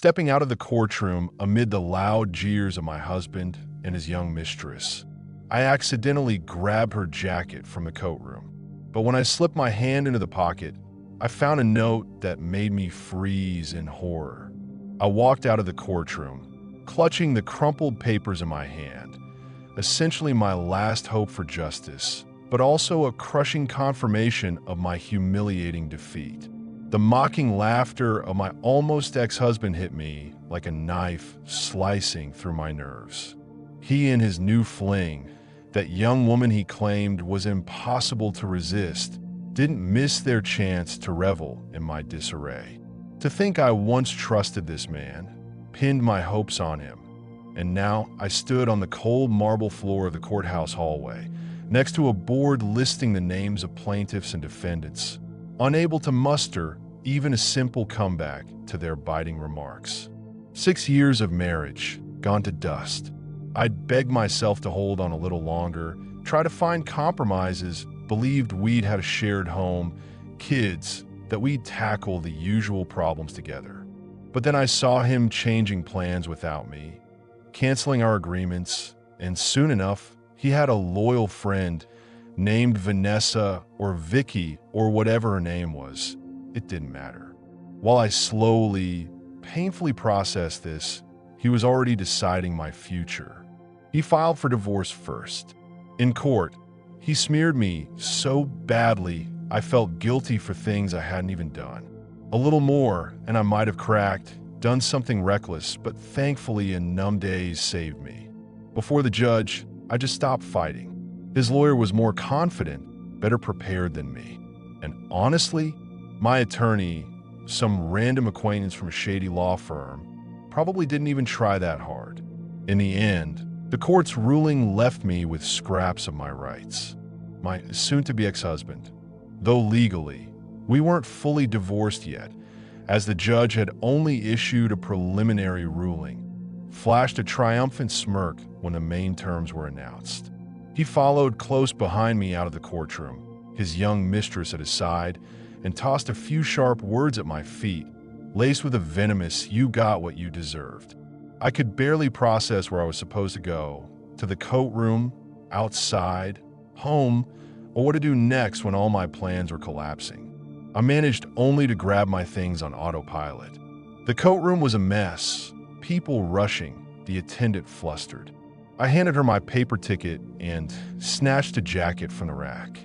stepping out of the courtroom amid the loud jeers of my husband and his young mistress. I accidentally grabbed her jacket from the coat room, but when I slipped my hand into the pocket, I found a note that made me freeze in horror. I walked out of the courtroom, clutching the crumpled papers in my hand, essentially my last hope for justice, but also a crushing confirmation of my humiliating defeat. The mocking laughter of my almost ex-husband hit me like a knife slicing through my nerves. He and his new fling, that young woman he claimed was impossible to resist, didn't miss their chance to revel in my disarray. To think I once trusted this man, pinned my hopes on him, and now I stood on the cold marble floor of the courthouse hallway, next to a board listing the names of plaintiffs and defendants, unable to muster even a simple comeback to their biting remarks. 6 years of marriage gone to dust. I'd begged myself to hold on a little longer, try to find compromises, believed we'd had a shared home, kids, that we'd tackle the usual problems together. But then I saw him changing plans without me, canceling our agreements, and soon enough, he had a loyal friend named Vanessa or Vicky or whatever her name was. It didn't matter. While I slowly, painfully processed this, he was already deciding my future. He filed for divorce first. In court, he smeared me so badly I felt guilty for things I hadn't even done. A little more, and I might have cracked, done something reckless, but thankfully a numb daze saved me. Before the judge, I just stopped fighting. His lawyer was more confident, better prepared than me. And honestly, my attorney, some random acquaintance from a shady law firm, probably didn't even try that hard. In the end, the court's ruling left me with scraps of my rights. My soon-to-be ex-husband, though legally, we weren't fully divorced yet, as the judge had only issued a preliminary ruling, flashed a triumphant smirk when the main terms were announced. He followed close behind me out of the courtroom, his young mistress at his side, and tossed a few sharp words at my feet, laced with a venomous, "You got what you deserved." I could barely process where I was supposed to go, to the coat room, outside, home, or what to do next when all my plans were collapsing. I managed only to grab my things on autopilot. The coat room was a mess, people rushing, the attendant flustered. I handed her my paper ticket and snatched a jacket from the rack.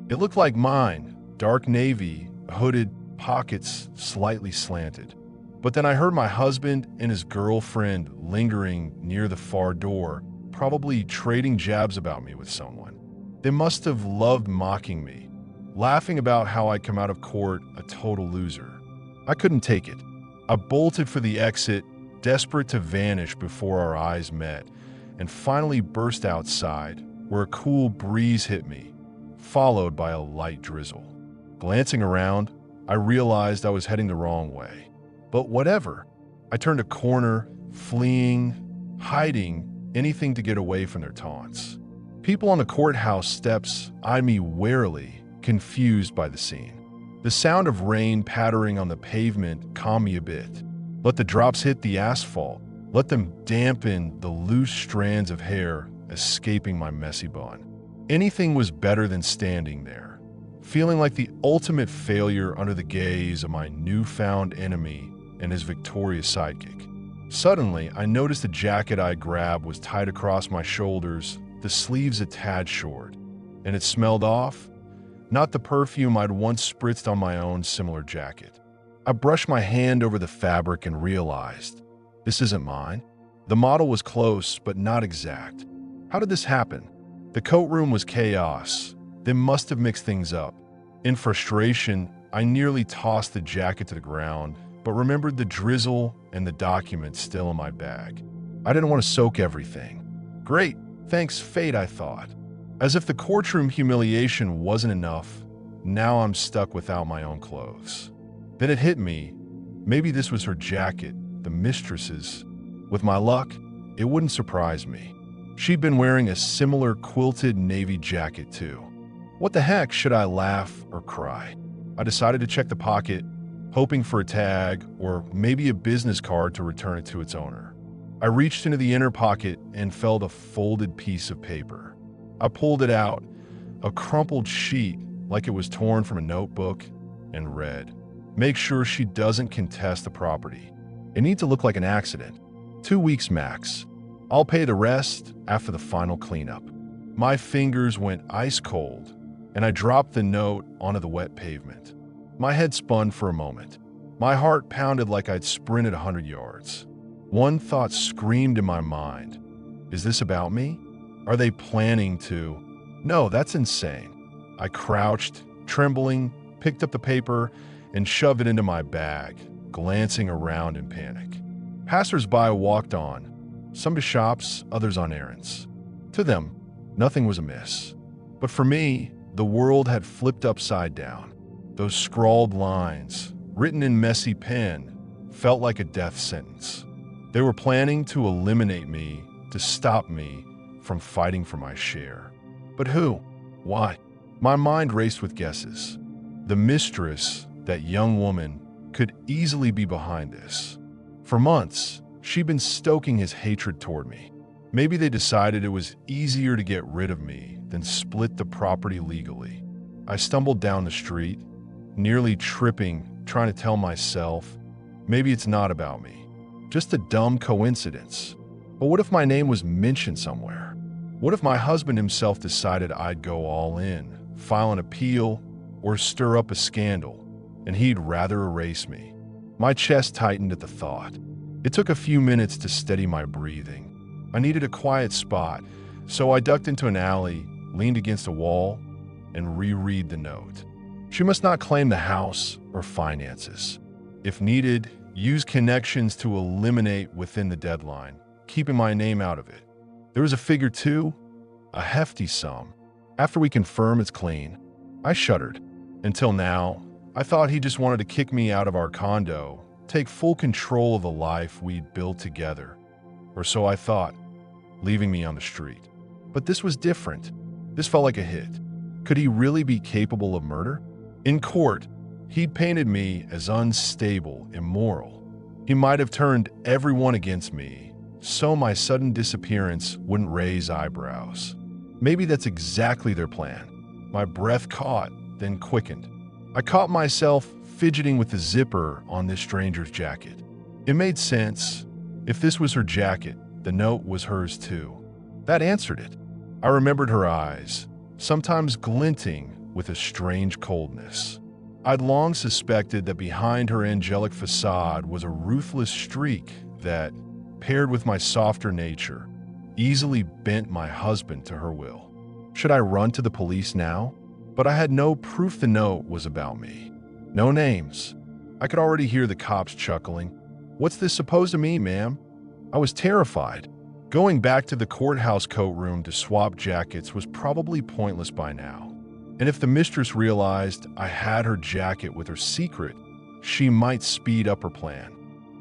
It looked like mine, dark navy, hooded, pockets slightly slanted. But then I heard my husband and his girlfriend lingering near the far door, probably trading jabs about me with someone. They must have loved mocking me, laughing about how I'd come out of court a total loser. I couldn't take it. I bolted for the exit, desperate to vanish before our eyes met, and finally burst outside, where a cool breeze hit me, followed by a light drizzle. Glancing around, I realized I was heading the wrong way. But whatever. I turned a corner, fleeing, hiding, anything to get away from their taunts. People on the courthouse steps eyed me warily, confused by the scene. The sound of rain pattering on the pavement calmed me a bit. Let the drops hit the asphalt. Let them dampen the loose strands of hair escaping my messy bun. Anything was better than standing there, feeling like the ultimate failure under the gaze of my newfound enemy and his victorious sidekick. Suddenly, I noticed the jacket I grabbed was tied across my shoulders, the sleeves a tad short, and it smelled off, not the perfume I'd once spritzed on my own similar jacket. I brushed my hand over the fabric and realized, this isn't mine. The model was close, but not exact. How did this happen? The coat room was chaos. They must have mixed things up. In frustration, I nearly tossed the jacket to the ground, but remembered the drizzle and the documents still in my bag. I didn't want to soak everything. Great, thanks fate, I thought. As if the courtroom humiliation wasn't enough, now I'm stuck without my own clothes. Then it hit me. Maybe this was her jacket, the mistress's. With my luck, it wouldn't surprise me. She'd been wearing a similar quilted navy jacket too. What the heck, should I laugh or cry? I decided to check the pocket, hoping for a tag or maybe a business card to return it to its owner. I reached into the inner pocket and felt a folded piece of paper. I pulled it out, a crumpled sheet like it was torn from a notebook, and read, "Make sure she doesn't contest the property. It needs to look like an accident. 2 weeks max. I'll pay the rest after the final cleanup." My fingers went ice cold, and I dropped the note onto the wet pavement. My head spun for a moment. My heart pounded like I'd sprinted 100 yards. One thought screamed in my mind. Is this about me? Are they planning to? No, that's insane. I crouched, trembling, picked up the paper, and shoved it into my bag, glancing around in panic. Passers-by walked on, some to shops, others on errands. To them, nothing was amiss. But for me, the world had flipped upside down. Those scrawled lines, written in messy pen, felt like a death sentence. They were planning to eliminate me, to stop me from fighting for my share. But who? Why? My mind raced with guesses. The mistress, that young woman, could easily be behind this. For months, she'd been stoking his hatred toward me. Maybe they decided it was easier to get rid of me than split the property legally. I stumbled down the street, nearly tripping, trying to tell myself, maybe it's not about me. Just a dumb coincidence. But what if my name was mentioned somewhere? What if my husband himself decided I'd go all in, file an appeal, or stir up a scandal, and he'd rather erase me? My chest tightened at the thought. It took a few minutes to steady my breathing. I needed a quiet spot, so I ducked into an alley, leaned against a wall, and reread the note. She must not claim the house or finances. If needed, use connections to eliminate within the deadline, keeping my name out of it. There was a figure too, a hefty sum. After we confirm it's clean, I shuddered. Until now, I thought he just wanted to kick me out of our condo, take full control of the life we'd built together. Or so I thought, leaving me on the street. But this was different. This felt like a hit. Could he really be capable of murder? In court, he'd painted me as unstable, immoral. He might have turned everyone against me, so my sudden disappearance wouldn't raise eyebrows. Maybe that's exactly their plan. My breath caught, then quickened. I caught myself fidgeting with the zipper on this stranger's jacket. It made sense. If this was her jacket, the note was hers too. That answered it. I remembered her eyes, sometimes glinting with a strange coldness. I'd long suspected that behind her angelic facade was a ruthless streak that, paired with my softer nature, easily bent my husband to her will. Should I run to the police now? But I had no proof the note was about me. No names. I could already hear the cops chuckling. "What's this supposed to mean, ma'am?" I was terrified. Going back to the courthouse coat room to swap jackets was probably pointless by now. And if the mistress realized I had her jacket with her secret, she might speed up her plan.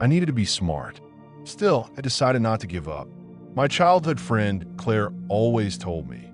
I needed to be smart. Still, I decided not to give up. My childhood friend, Claire, always told me,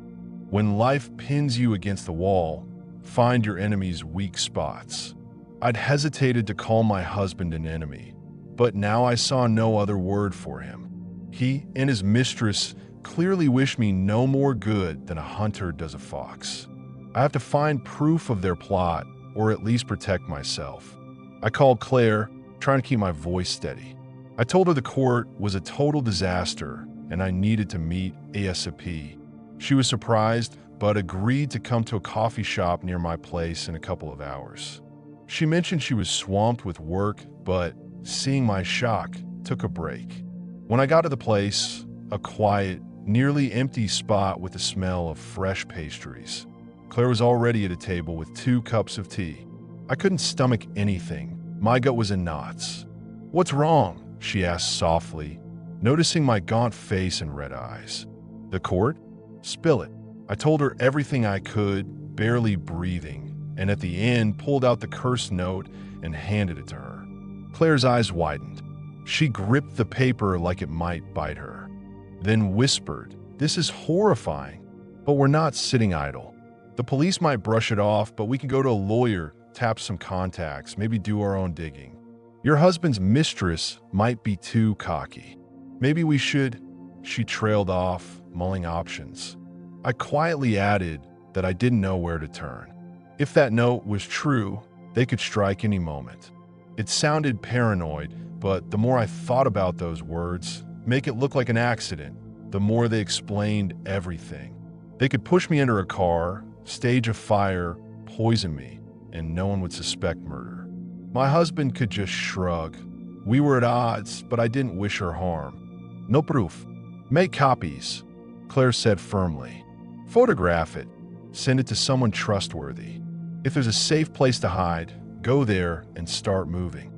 when life pins you against the wall, find your enemy's weak spots. I'd hesitated to call my husband an enemy, but now I saw no other word for him. He and his mistress clearly wish me no more good than a hunter does a fox. I have to find proof of their plot, or at least protect myself. I called Claire, trying to keep my voice steady. I told her the court was a total disaster and I needed to meet ASAP. She was surprised, but agreed to come to a coffee shop near my place in a couple of hours. She mentioned she was swamped with work, but seeing my shock, took a break. When I got to the place, a quiet, nearly empty spot with the smell of fresh pastries. Claire was already at a table with 2 cups of tea. I couldn't stomach anything. My gut was in knots. "What's wrong?" she asked softly, noticing my gaunt face and red eyes. "The court? Spill it." I told her everything I could, barely breathing, and at the end pulled out the cursed note and handed it to her. Claire's eyes widened. She gripped the paper like it might bite her, then whispered, "This is horrifying, but we're not sitting idle. The police might brush it off, but we can go to a lawyer, tap some contacts, maybe do our own digging. Your husband's mistress might be too cocky. Maybe we should." She trailed off, mulling options. I quietly added that I didn't know where to turn. If that note was true, they could strike any moment. It sounded paranoid, but the more I thought about those words, make it look like an accident, the more they explained everything. They could push me under a car, stage a fire, poison me, and no one would suspect murder. My husband could just shrug. We were at odds, but I didn't wish her harm. "No proof. Make copies," Claire said firmly. "Photograph it. Send it to someone trustworthy. If there's a safe place to hide, go there and start moving."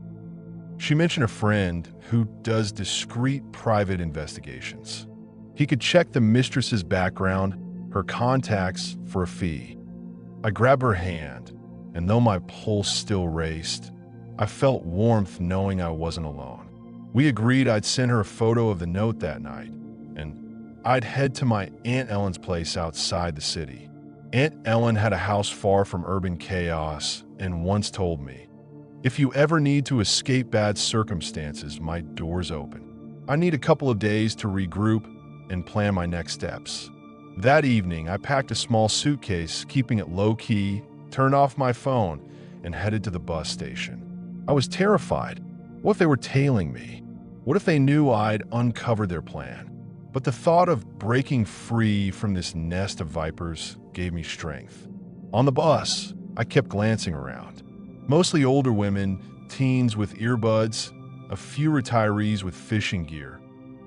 She mentioned a friend who does discreet private investigations. He could check the mistress's background, her contacts for a fee. I grabbed her hand, and though my pulse still raced, I felt warmth knowing I wasn't alone. We agreed I'd send her a photo of the note that night, and I'd head to my Aunt Ellen's place outside the city. Aunt Ellen had a house far from urban chaos and once told me, "If you ever need to escape bad circumstances, my door's open." I need a couple of days to regroup and plan my next steps. That evening, I packed a small suitcase, keeping it low-key, turned off my phone, and headed to the bus station. I was terrified. What if they were tailing me? What if they knew I'd uncovered their plan? But the thought of breaking free from this nest of vipers gave me strength. On the bus, I kept glancing around. Mostly older women, teens with earbuds, a few retirees with fishing gear.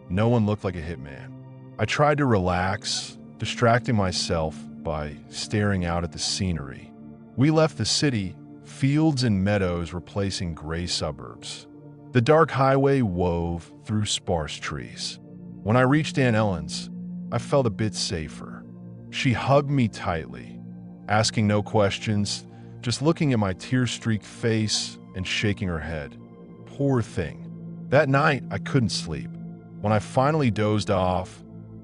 No one looked like a hitman. I tried to relax, distracting myself by staring out at the scenery. We left the city, fields and meadows replacing gray suburbs. The dark highway wove through sparse trees. When I reached Aunt Ellen's, I felt a bit safer. She hugged me tightly, asking no questions, just looking at my tear-streaked face and shaking her head. Poor thing. That night, I couldn't sleep. When I finally dozed off,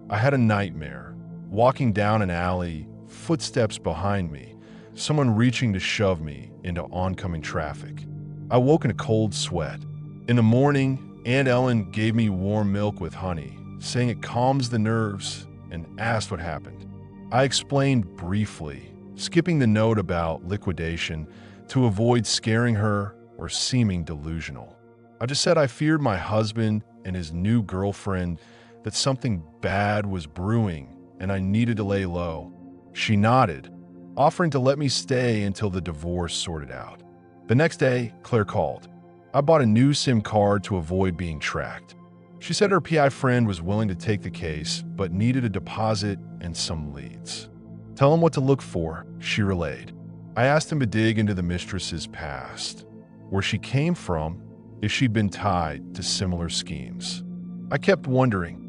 I had a nightmare. Walking down an alley, footsteps behind me, someone reaching to shove me into oncoming traffic. I woke in a cold sweat. In the morning, Aunt Ellen gave me warm milk with honey, saying it calms the nerves, and asked what happened. I explained briefly, skipping the note about liquidation to avoid scaring her or seeming delusional. I just said I feared my husband and his new girlfriend, that something bad was brewing and I needed to lay low. She nodded, offering to let me stay until the divorce sorted out. The next day, Claire called. I bought a new SIM card to avoid being tracked. She said her PI friend was willing to take the case, but needed a deposit and some leads. "Tell him what to look for," she relayed. I asked him to dig into the mistress's past, where she came from, if she'd been tied to similar schemes. I kept wondering,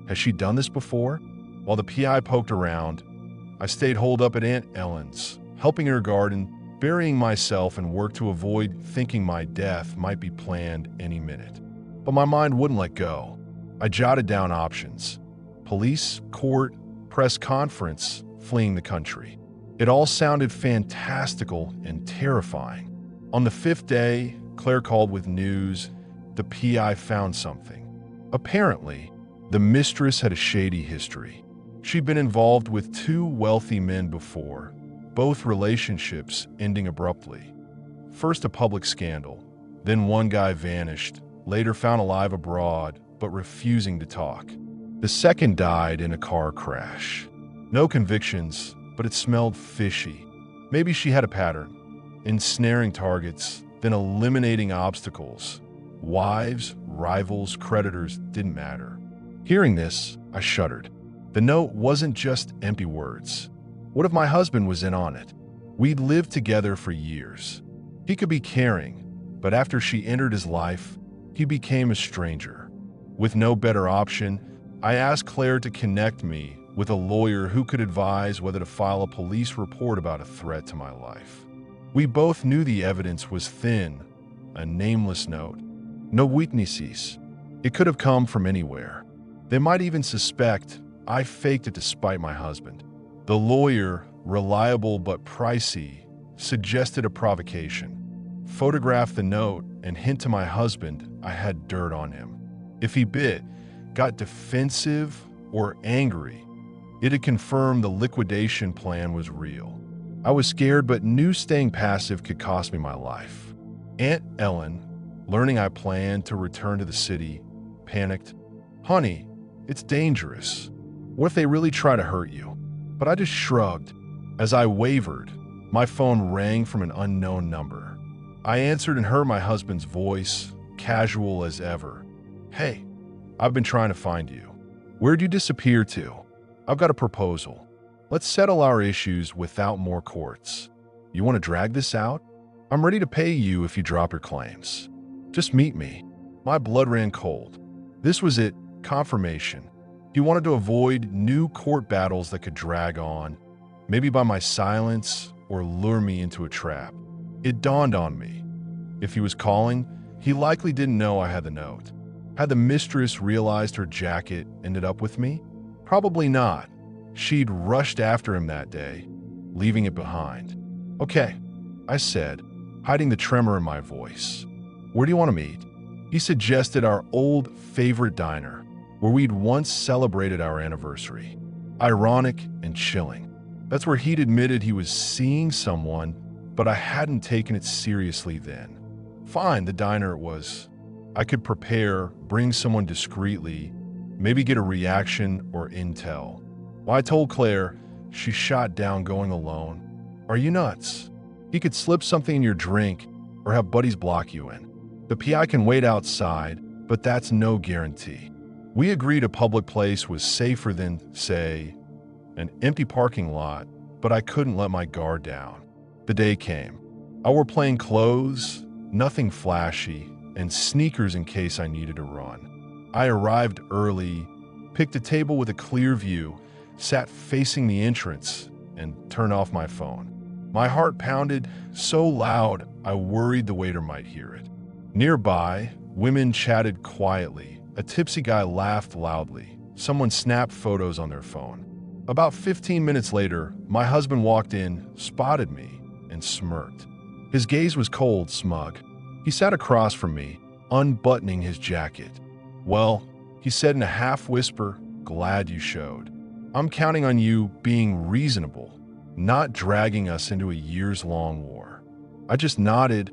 has she done this before? While the PI poked around, I stayed holed up at Aunt Ellen's, helping her garden, burying myself and worked to avoid thinking my death might be planned any minute. But my mind wouldn't let go. I jotted down options: police, court, press conference, fleeing the country. It all sounded fantastical and terrifying. On the 5th day, Claire called with news. The PI found something. Apparently, the mistress had a shady history. She'd been involved with 2 wealthy men before, both relationships ending abruptly. First a public scandal, then one guy vanished, later found alive abroad, but refusing to talk. The second died in a car crash. No convictions, but it smelled fishy. Maybe she had a pattern: ensnaring targets, then eliminating obstacles. Wives, rivals, creditors didn't matter. Hearing this, I shuddered. The note wasn't just empty words. What if my husband was in on it? We'd lived together for years. He could be caring, but after she entered his life, he became a stranger. With no better option, I asked Claire to connect me with a lawyer who could advise whether to file a police report about a threat to my life. We both knew the evidence was thin, a nameless note. No witnesses. It could have come from anywhere. They might even suspect I faked it to spite my husband. The lawyer, reliable but pricey, suggested a provocation. Photograph the note and hint to my husband I had dirt on him. If he bit, got defensive, or angry, it'd confirm the liquidation plan was real. I was scared but knew staying passive could cost me my life. Aunt Ellen, learning I planned to return to the city, panicked. "Honey, it's dangerous. What if they really try to hurt you?" But I just shrugged. As I wavered, my phone rang from an unknown number. I answered and heard my husband's voice, casual as ever. "Hey, I've been trying to find you. Where'd you disappear to? I've got a proposal. Let's settle our issues without more courts. You want to drag this out? I'm ready to pay you if you drop your claims. Just meet me." My blood ran cold. This was it, confirmation. He wanted to avoid new court battles that could drag on, maybe by my silence or lure me into a trap. It dawned on me. If he was calling, he likely didn't know I had the note. Had the mistress realized her jacket ended up with me? Probably not. She'd rushed after him that day, leaving it behind. "Okay," I said, hiding the tremor in my voice. "Where do you want to meet?" He suggested our old favorite diner, where we'd once celebrated our anniversary. Ironic and chilling. That's where he'd admitted he was seeing someone, but I hadn't taken it seriously then. Fine, the diner it was. I could prepare, bring someone discreetly, maybe get a reaction or intel. Well, I told Claire, she shot down going alone. "Are you nuts? He could slip something in your drink or have buddies block you in. The PI can wait outside, but that's no guarantee." We agreed a public place was safer than, say, an empty parking lot, but I couldn't let my guard down. The day came. I wore plain clothes, nothing flashy, and sneakers in case I needed to run. I arrived early, picked a table with a clear view, sat facing the entrance, and turned off my phone. My heart pounded so loud I worried the waiter might hear it. Nearby, women chatted quietly. A tipsy guy laughed loudly. Someone snapped photos on their phone. About 15 minutes later, my husband walked in, spotted me, and smirked. His gaze was cold, smug. He sat across from me, unbuttoning his jacket. "Well," he said in a half-whisper, "glad you showed. I'm counting on you being reasonable, not dragging us into a years-long war." I just nodded,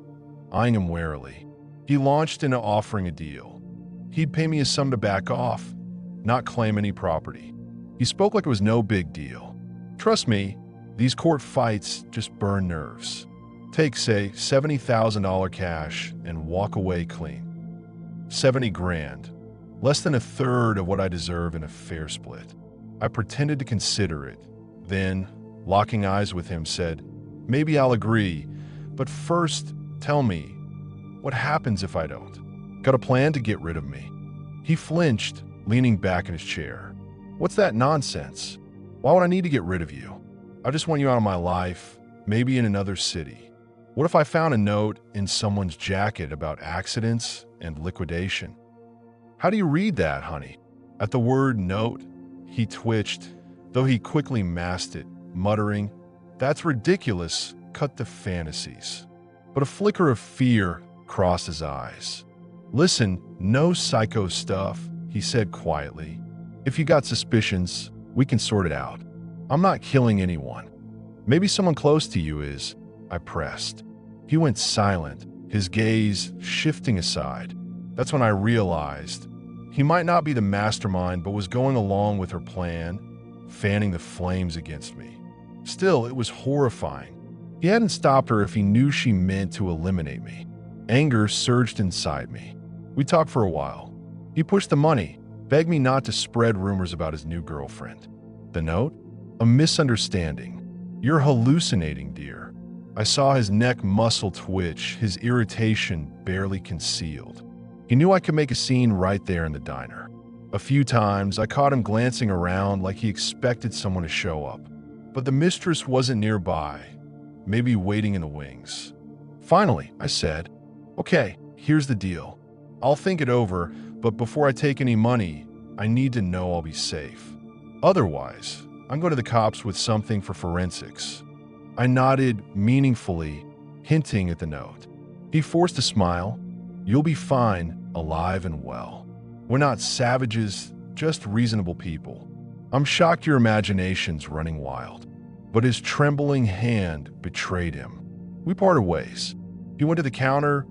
eyeing him warily. He launched into offering a deal. He'd pay me a sum to back off, not claim any property. He spoke like it was no big deal. "Trust me, these court fights just burn nerves. Take, say, $70,000 cash and walk away clean. 70 grand. Less than a third of what I deserve in a fair split." I pretended to consider it, then, locking eyes with him, said, "Maybe I'll agree, but first, tell me, what happens if I don't? Got a plan to get rid of me?" He flinched, leaning back in his chair. "What's that nonsense? Why would I need to get rid of you? I just want you out of my life, maybe in another city. What if I found a note in someone's jacket about accidents and liquidation?" "How do you read that, honey?" At the word note, he twitched, though he quickly masked it, muttering, "That's ridiculous, cut the fantasies." But a flicker of fear crossed his eyes. "Listen, no psycho stuff," he said quietly. "If you got suspicions, we can sort it out. I'm not killing anyone. Maybe someone close to you is," I pressed. He went silent, his gaze shifting aside. That's when I realized he might not be the mastermind, but was going along with her plan, fanning the flames against me. Still, it was horrifying. He hadn't stopped her if he knew she meant to eliminate me. Anger surged inside me. We talked for a while. He pushed the money, begged me not to spread rumors about his new girlfriend. The note? A misunderstanding. "You're hallucinating, dear." I saw his neck muscle twitch, his irritation barely concealed. He knew I could make a scene right there in the diner. A few times, I caught him glancing around like he expected someone to show up. But the mistress wasn't nearby, maybe waiting in the wings. Finally, I said, "Okay, here's the deal. I'll think it over, but before I take any money, I need to know I'll be safe. Otherwise, I'm going to the cops with something for forensics." I nodded meaningfully, hinting at the note. He forced a smile. You'll be fine, alive and well. We're not savages, just reasonable people. I'm shocked your imagination's running wild. But his trembling hand betrayed him. We parted ways. He went to the counter,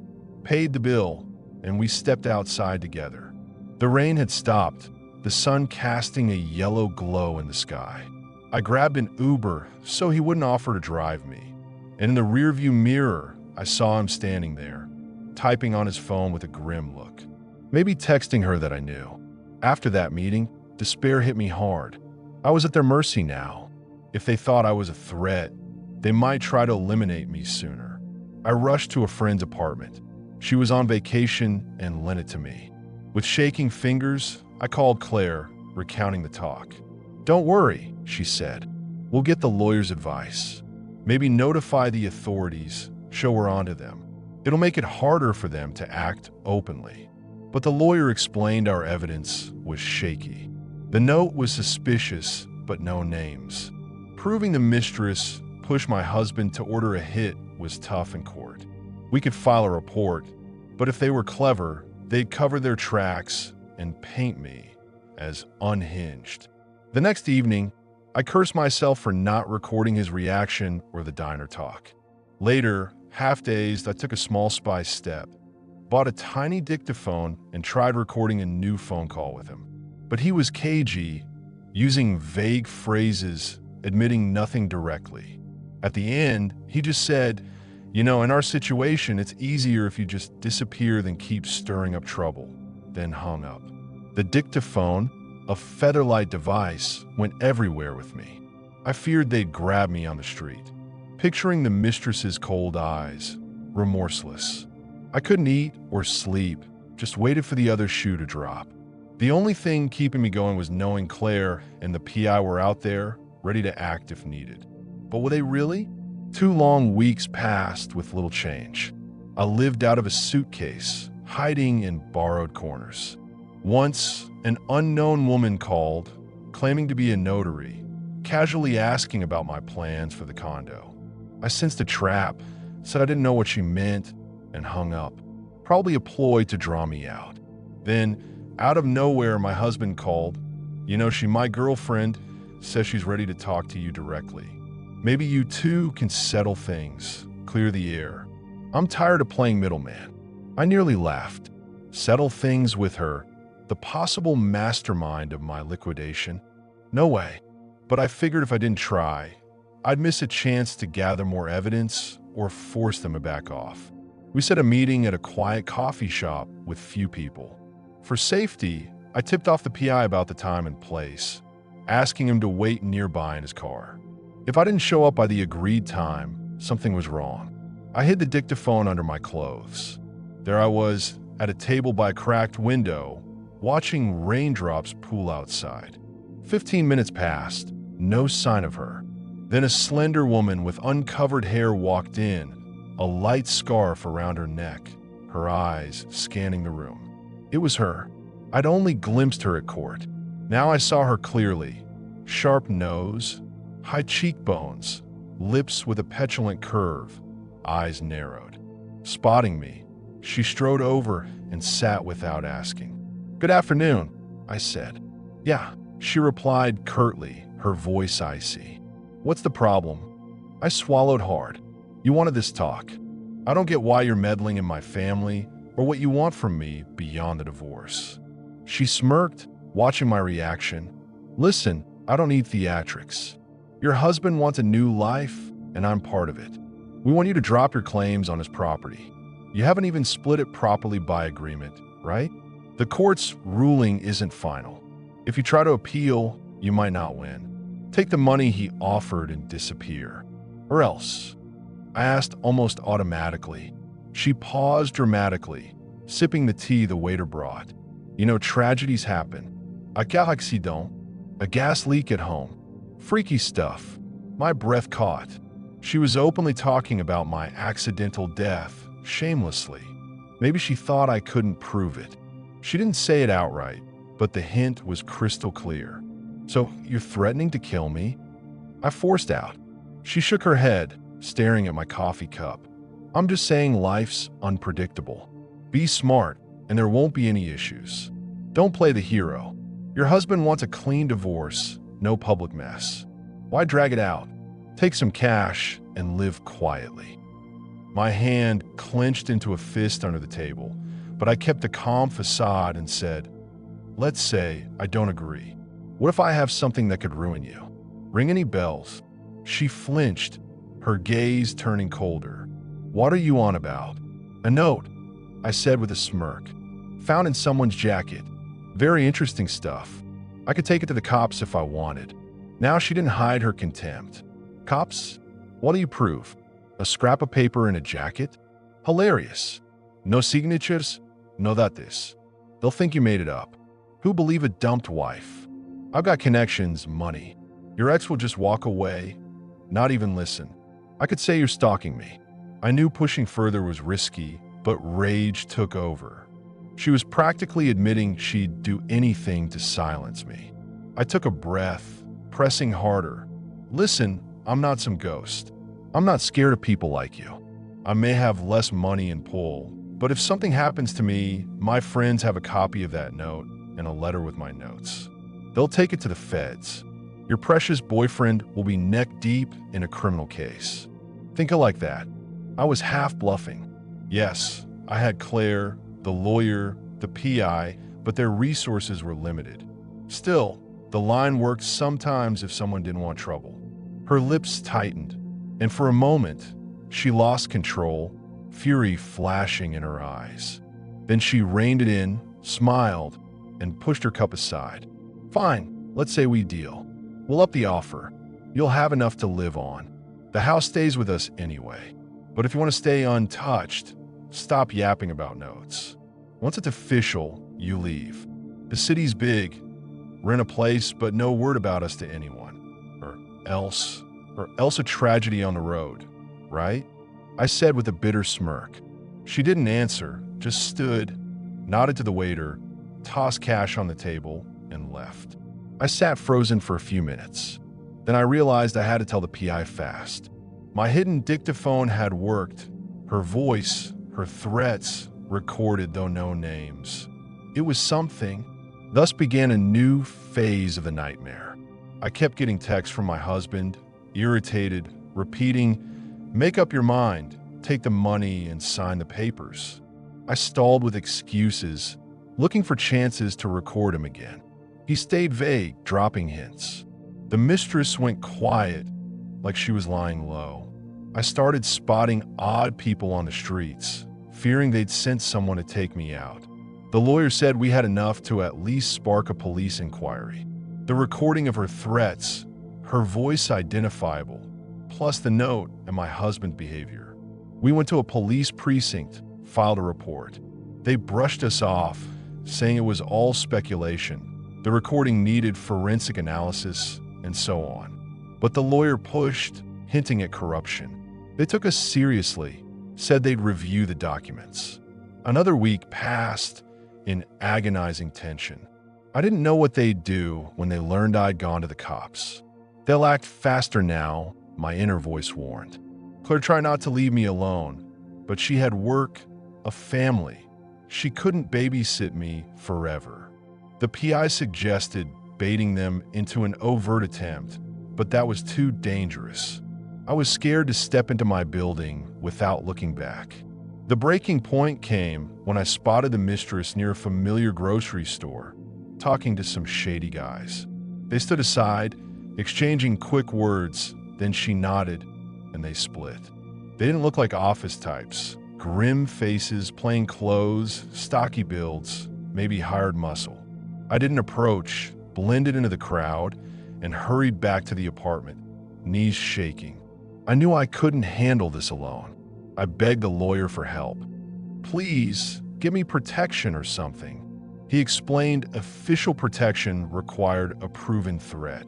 paid the bill, and we stepped outside together. The rain had stopped, the sun casting a yellow glow in the sky. I grabbed an Uber so he wouldn't offer to drive me. And in the rearview mirror, I saw him standing there, typing on his phone with a grim look. Maybe texting her that I knew. After that meeting, despair hit me hard. I was at their mercy now. If they thought I was a threat, they might try to eliminate me sooner. I rushed to a friend's apartment. She was on vacation and lent it to me. With shaking fingers, I called Claire, recounting the talk. Don't worry, she said. We'll get the lawyer's advice. Maybe notify the authorities, show her onto them. It'll make it harder for them to act openly. But the lawyer explained our evidence was shaky. The note was suspicious, but no names. Proving the mistress pushed my husband to order a hit was tough in court. We could file a report, but if they were clever, they'd cover their tracks and paint me as unhinged. The next evening, I cursed myself for not recording his reaction or the diner talk. Later, half-dazed, I took a small spy step, bought a tiny dictaphone, and tried recording a new phone call with him. But he was cagey, using vague phrases, admitting nothing directly. At the end, he just said, in our situation, it's easier if you just disappear than keep stirring up trouble, then hung up. The dictaphone, a featherlight device, went everywhere with me. I feared they'd grab me on the street. Picturing the mistress's cold eyes, remorseless. I couldn't eat or sleep, just waited for the other shoe to drop. The only thing keeping me going was knowing Claire and the PI were out there, ready to act if needed. But were they really? 2 long weeks passed with little change. I lived out of a suitcase, hiding in borrowed corners. Once, an unknown woman called, claiming to be a notary, casually asking about my plans for the condo. I sensed a trap, said I didn't know what she meant, and hung up. Probably a ploy to draw me out. Then, out of nowhere, my husband called. My girlfriend, says she's ready to talk to you directly. Maybe you two can settle things, clear the air. I'm tired of playing middleman. I nearly laughed. Settle things with her, the possible mastermind of my liquidation? No way. But I figured if I didn't try, I'd miss a chance to gather more evidence or force them to back off. We set a meeting at a quiet coffee shop with few people. For safety, I tipped off the PI about the time and place, asking him to wait nearby in his car. If I didn't show up by the agreed time, something was wrong. I hid the dictaphone under my clothes. There I was, at a table by a cracked window, watching raindrops pool outside. 15 minutes passed, no sign of her. Then a slender woman with uncovered hair walked in, a light scarf around her neck, her eyes scanning the room. It was her. I'd only glimpsed her at court. Now I saw her clearly. Sharp nose, high cheekbones, lips with a petulant curve, eyes narrowed. Spotting me, she strode over and sat without asking. "Good afternoon," I said. "Yeah," she replied curtly, her voice icy. "What's the problem?" I swallowed hard. "You wanted this talk. I don't get why you're meddling in my family or what you want from me beyond the divorce." She smirked, watching my reaction. "Listen, I don't need theatrics. Your husband wants a new life, and I'm part of it. We want you to drop your claims on his property. You haven't even split it properly by agreement, right? The court's ruling isn't final. If you try to appeal, you might not win. Take the money he offered and disappear. Or else." I asked almost automatically. She paused dramatically, sipping the tea the waiter brought. Tragedies happen. A car accident, a gas leak at home. Freaky stuff. My breath caught. She was openly talking about my accidental death, shamelessly. Maybe she thought I couldn't prove it. She didn't say it outright, but the hint was crystal clear. "So, you're threatening to kill me?" I forced out. She shook her head, staring at my coffee cup. I'm just saying life's unpredictable. Be smart, and there won't be any issues. Don't play the hero. Your husband wants a clean divorce, no public mess. Why drag it out? Take some cash and live quietly. My hand clenched into a fist under the table, but I kept a calm facade and said, let's say I don't agree. What if I have something that could ruin you? Ring any bells? She flinched, her gaze turning colder. What are you on about? A note, I said with a smirk. Found in someone's jacket. Very interesting stuff. I could take it to the cops if I wanted. Now she didn't hide her contempt. Cops? What do you prove? A scrap of paper in a jacket? Hilarious. No signatures? No dates. They'll think you made it up. Who believe a dumped wife? I've got connections, money. Your ex will just walk away, not even listen. I could say you're stalking me. I knew pushing further was risky, but rage took over. She was practically admitting she'd do anything to silence me. I took a breath, pressing harder. Listen, I'm not some ghost. I'm not scared of people like you. I may have less money and pull, but if something happens to me, my friends have a copy of that note and a letter with my notes. They'll take it to the feds. Your precious boyfriend will be neck deep in a criminal case. Think of like that. I was half bluffing. Yes, I had Claire, the lawyer, the PI, but their resources were limited. Still, the line worked sometimes if someone didn't want trouble. Her lips tightened, and for a moment, she lost control, fury flashing in her eyes. Then she reined it in, smiled, and pushed her cup aside. Fine, let's say we deal. We'll up the offer. You'll have enough to live on. The house stays with us anyway. But if you want to stay untouched, stop yapping about notes. Once it's official, you leave. The city's big. Rent a place, but no word about us to anyone. Or else a tragedy on the road, right? I said with a bitter smirk. She didn't answer, just stood, nodded to the waiter, tossed cash on the table, and left. I sat frozen for a few minutes. Then I realized I had to tell the PI fast. My hidden dictaphone had worked. Her voice, her threats, recorded though no names. It was something. Thus began a new phase of the nightmare. I kept getting texts from my husband, irritated, repeating, "Make up your mind, take the money and sign the papers." I stalled with excuses, looking for chances to record him again. He stayed vague, dropping hints. The mistress went quiet, like she was lying low. I started spotting odd people on the streets, fearing they'd sent someone to take me out. The lawyer said we had enough to at least spark a police inquiry. The recording of her threats, her voice identifiable, plus the note and my husband's behavior. We went to a police precinct, filed a report. They brushed us off, saying it was all speculation. The recording needed forensic analysis, and so on. But the lawyer pushed, hinting at corruption. They took us seriously, said they'd review the documents. Another week passed in agonizing tension. I didn't know what they'd do when they learned I'd gone to the cops. They'll act faster now, my inner voice warned. Claire tried not to leave me alone, but she had work, a family. She couldn't babysit me forever. The PI suggested baiting them into an overt attempt, but that was too dangerous. I was scared to step into my building without looking back. The breaking point came when I spotted the mistress near a familiar grocery store, talking to some shady guys. They stood aside, exchanging quick words, then she nodded, and they split. They didn't look like office types. Grim faces, plain clothes, stocky builds, maybe hired muscle. I didn't approach, blended into the crowd, and hurried back to the apartment, knees shaking. I knew I couldn't handle this alone. I begged the lawyer for help. "Please, give me protection or something." He explained official protection required a proven threat,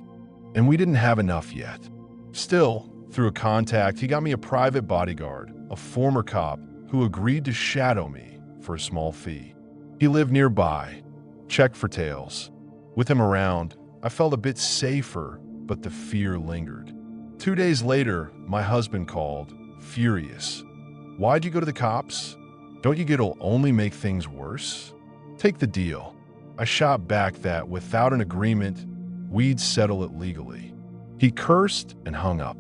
and we didn't have enough yet. Still, through a contact, he got me a private bodyguard, a former cop who agreed to shadow me for a small fee. He lived nearby, checked for tails. With him around, I felt a bit safer, but the fear lingered. 2 days later, my husband called, furious. Why'd you go to the cops? Don't you get it'll only make things worse? Take the deal. I shot back that without an agreement, we'd settle it legally. He cursed and hung up.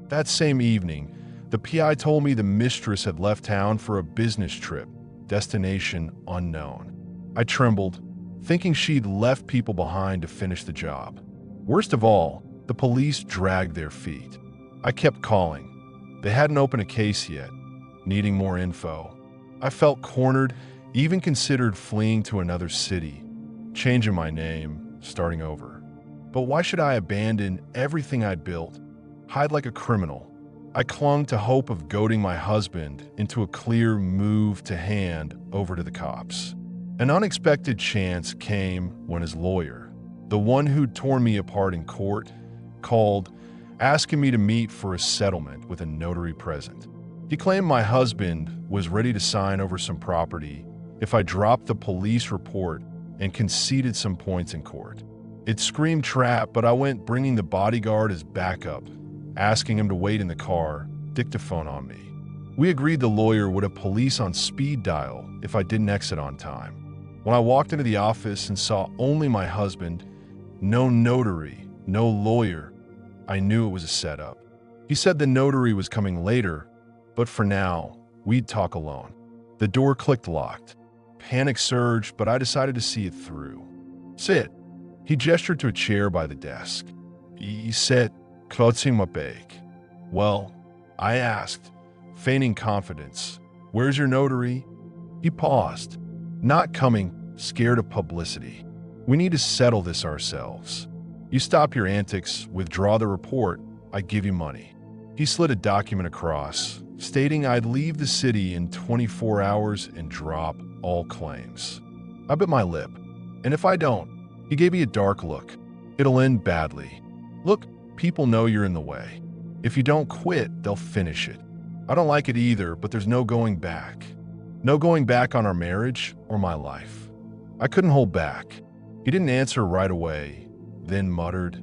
That same evening, the PI told me the mistress had left town for a business trip, destination unknown. I trembled, thinking she'd left people behind to finish the job. Worst of all, the police dragged their feet. I kept calling. They hadn't opened a case yet, needing more info. I felt cornered, even considered fleeing to another city, changing my name, starting over. But why should I abandon everything I'd built, hide like a criminal? I clung to hope of goading my husband into a clear move to hand over to the cops. An unexpected chance came when his lawyer, the one who'd torn me apart in court, called, asking me to meet for a settlement with a notary present. He claimed my husband was ready to sign over some property if I dropped the police report and conceded some points in court. It screamed trap, but I went bringing the bodyguard as backup, asking him to wait in the car, dictaphone on me. We agreed the lawyer would have police on speed dial if I didn't exit on time. When I walked into the office and saw only my husband, no notary, no lawyer, I knew it was a setup. He said the notary was coming later, but for now, we'd talk alone. The door clicked locked. Panic surged, but I decided to see it through. Sit. He gestured to a chair by the desk. He said, closing my bag. Well, I asked, feigning confidence, where's your notary? He paused. Not coming, scared of publicity. We need to settle this ourselves. You stop your antics, withdraw the report, I give you money. He slid a document across, stating I'd leave the city in 24 hours and drop all claims. I bit my lip, and if I don't, he gave me a dark look. It'll end badly. Look, people know you're in the way. If you don't quit, they'll finish it. I don't like it either, but there's no going back. No going back on our marriage or my life. I couldn't hold back. He didn't answer right away, then muttered,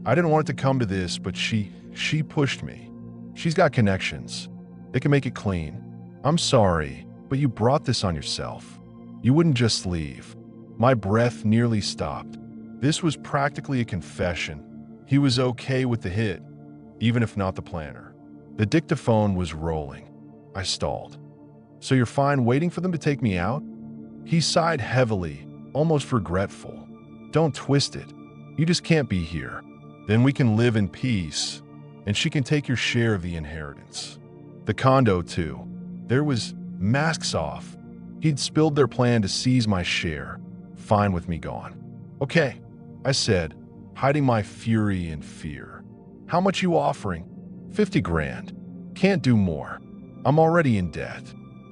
I didn't want it to come to this, but she pushed me. She's got connections. They can make it clean. I'm sorry, but you brought this on yourself. You wouldn't just leave. My breath nearly stopped. This was practically a confession. He was okay with the hit, even if not the planner. The dictaphone was rolling. I stalled. So you're fine waiting for them to take me out? He sighed heavily, almost regretful. Don't twist it. You just can't be here. Then we can live in peace, and she can take your share of the inheritance. The condo, too. There was masks off. He'd spilled their plan to seize my share. Fine with me gone. Okay, I said, hiding my fury and fear. How much you offering? 50 grand. Can't do more. I'm already in debt.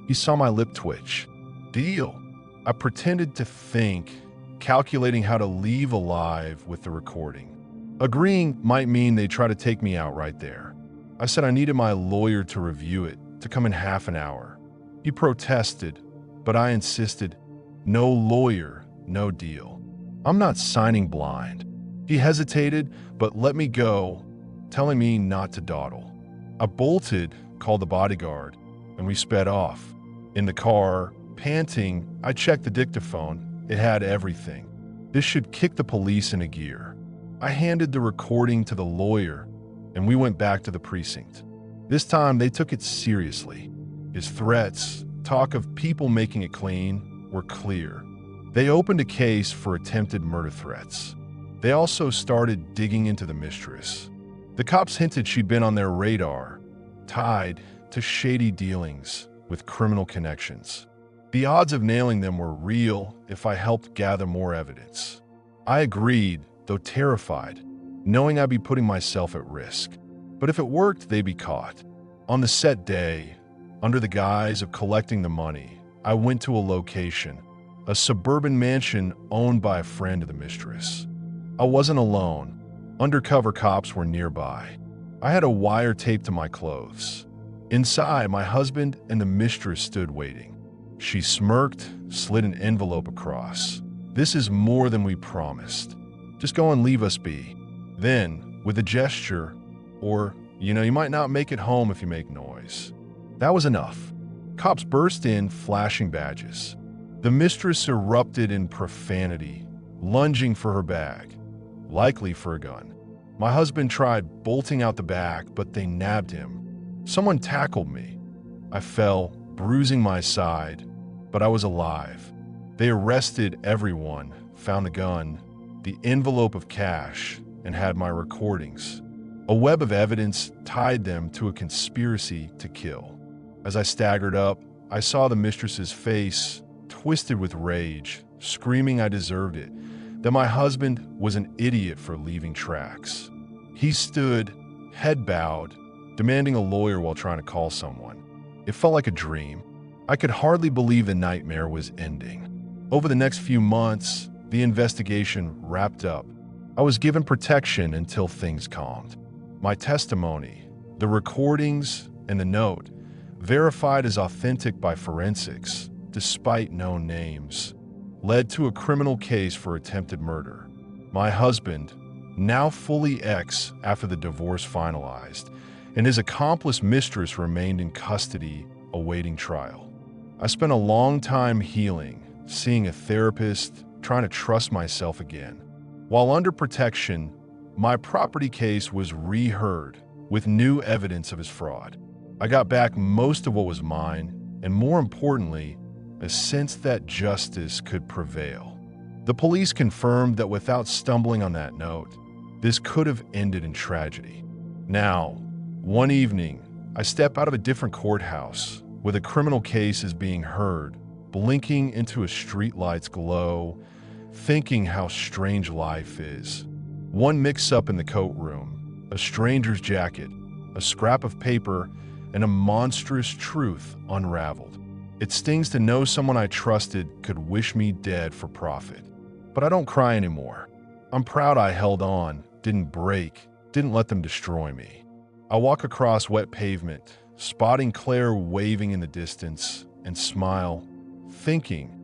He saw my lip twitch. Deal. I pretended to think, calculating how to leave alive with the recording. Agreeing might mean they try to take me out right there. I said I needed my lawyer to review it, to come in half an hour. He protested, but I insisted, no lawyer, no deal. I'm not signing blind. He hesitated, but let me go, telling me not to dawdle. I bolted, called the bodyguard, and we sped off. In the car, panting, I checked the dictaphone. It had everything. This should kick the police into gear. I handed the recording to the lawyer, and we went back to the precinct. This time, they took it seriously. His threats, talk of people making it clean, were clear. They opened a case for attempted murder threats. They also started digging into the mistress. The cops hinted she'd been on their radar, tied to shady dealings with criminal connections. The odds of nailing them were real if I helped gather more evidence. I agreed, though terrified, knowing I'd be putting myself at risk. But if it worked, they'd be caught. On the set day, under the guise of collecting the money, I went to a location, a suburban mansion owned by a friend of the mistress. I wasn't alone. Undercover cops were nearby. I had a wire taped to my clothes. Inside, my husband and the mistress stood waiting. She smirked, slid an envelope across. This is more than we promised. Just go and leave us be. Then, with a gesture, or You might not make it home if you make noise." That was enough. Cops burst in, flashing badges. The mistress erupted in profanity, lunging for her bag, likely for a gun. My husband tried bolting out the back, but they nabbed him. Someone tackled me. I fell, bruising my side, but I was alive. They arrested everyone, found the gun, the envelope of cash, and had my recordings. A web of evidence tied them to a conspiracy to kill. As I staggered up, I saw the mistress's face, twisted with rage, screaming I deserved it, that my husband was an idiot for leaving tracks. He stood, head bowed, demanding a lawyer while trying to call someone. It felt like a dream. I could hardly believe the nightmare was ending. Over the next few months, the investigation wrapped up. I was given protection until things calmed. My testimony, the recordings, and the note, verified as authentic by forensics, despite known names, led to a criminal case for attempted murder. My husband, now fully ex after the divorce finalized, and his accomplice mistress remained in custody awaiting trial. I spent a long time healing, seeing a therapist, trying to trust myself again. While under protection, my property case was reheard with new evidence of his fraud. I got back most of what was mine, and more importantly, a sense that justice could prevail. The police confirmed that without stumbling on that note, this could have ended in tragedy. Now, one evening, I step out of a different courthouse where the criminal case is being heard, blinking into a streetlight's glow, thinking how strange life is. One mix-up in the courtroom, a stranger's jacket, a scrap of paper, and a monstrous truth unraveled. It stings to know someone I trusted could wish me dead for profit. But I don't cry anymore. I'm proud I held on, didn't break, didn't let them destroy me. I walk across wet pavement, spotting Claire waving in the distance, and smile, thinking,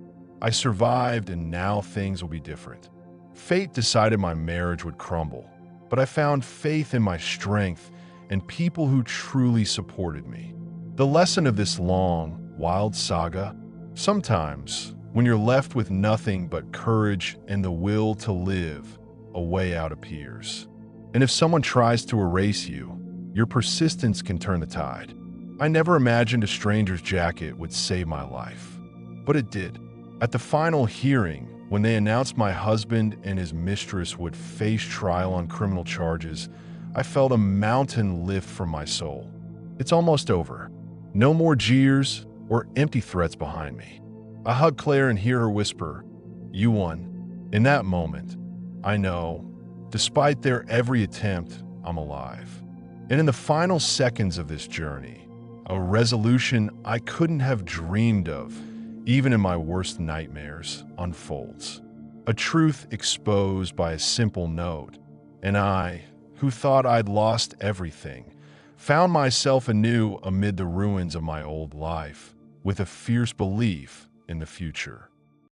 I survived and now things will be different. Fate decided my marriage would crumble, but I found faith in my strength and people who truly supported me. The lesson of this long, wild saga: sometimes, when you're left with nothing but courage and the will to live, a way out appears. And if someone tries to erase you, your persistence can turn the tide. I never imagined a stranger's jacket would save my life, but it did. At the final hearing, when they announced my husband and his mistress would face trial on criminal charges, I felt a mountain lift from my soul. It's almost over. No more jeers or empty threats behind me. I hug Claire and hear her whisper, "You won." In that moment, I know, despite their every attempt, I'm alive. And in the final seconds of this journey, a resolution I couldn't have dreamed of, even in my worst nightmares, unfolds. A truth exposed by a simple note, and I, who thought I'd lost everything, found myself anew amid the ruins of my old life, with a fierce belief in the future.